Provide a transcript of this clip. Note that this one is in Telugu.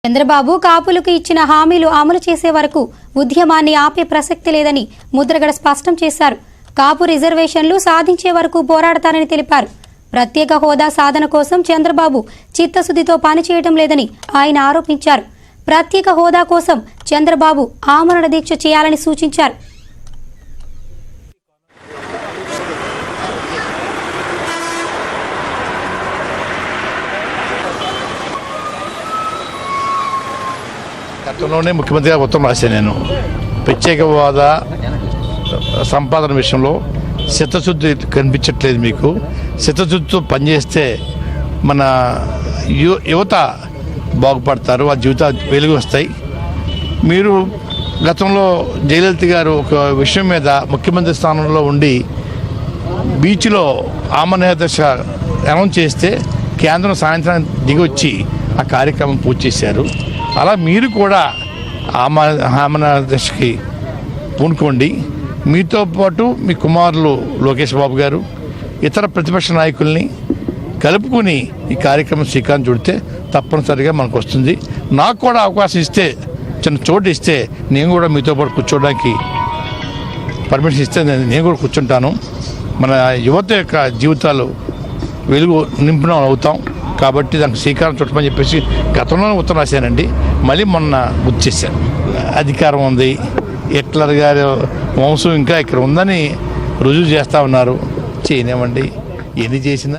చంద్రబాబు కాపులకు ఇచ్చిన హామీలు అమలు చేసే వరకు ఉద్యమాన్ని ఆపే ప్రసక్తి లేదని ముద్రగడ స్పష్టం చేశారు. కాపు రిజర్వేషన్లు సాధించే వరకు పోరాడతారని తెలిపారు. ప్రత్యేక హోదా సాధన కోసం చంద్రబాబు చిత్తశుద్ధితో పనిచేయడం లేదని ఆయన ఆరోపించారు. ప్రత్యేక హోదా కోసం చంద్రబాబు ఆమరణ దీక్ష చేయాలని సూచించారు. గతంలోనే ముఖ్యమంత్రిగా ఉత్తరం రాశాను. నేను ప్రత్యేక హోదా సంపాదన విషయంలో చిత్తశుద్ధి కనిపించట్లేదు. మీకు చిత్తశుద్ధితో పనిచేస్తే మన యువత బాగుపడతారు, ఆ జీవితాలు వెలుగు వస్తాయి. మీరు గతంలో జయలలిత గారు ఒక విషయం మీద ముఖ్యమంత్రి స్థానంలో ఉండి బీచ్లో ఆమరణ దీక్ష అనౌన్స్ చేస్తే కేంద్రం సాయంత్రం దిగొచ్చి ఆ కార్యక్రమం పూర్తి చేశారు. అలా మీరు కూడా ఆమరణ దీక్షకి పూనుకోండి. మీతో పాటు మీ కుమారులు లోకేష్ బాబు గారు ఇతర ప్రతిపక్ష నాయకుల్ని కలుపుకొని ఈ కార్యక్రమం శ్రీకారం చుడితే తప్పనిసరిగా మనకు వస్తుంది. నాకు కూడా అవకాశం ఇస్తే, చిన్న చోటు ఇస్తే నేను కూడా మీతో పాటు కూర్చోవడానికి పర్మిషన్ ఇస్తే నేను కూడా కూర్చుంటాను. మన యువత యొక్క జీవితాలు వెలుగు నింపున అవుతాం కాబట్టి దానికి శ్రీకారం చుట్టమని చెప్పేసి గతంలోనే ఉత్తరం రాశానండి. మళ్ళీ మొన్న గుర్తు చేశాను. అధికారం ఉంది, హిట్లర్ గారి వంశం ఇంకా ఇక్కడ ఉందని రుజువు చేస్తూ ఉన్నారు. చేయనివ్వండి, ఎన్ని చేసినా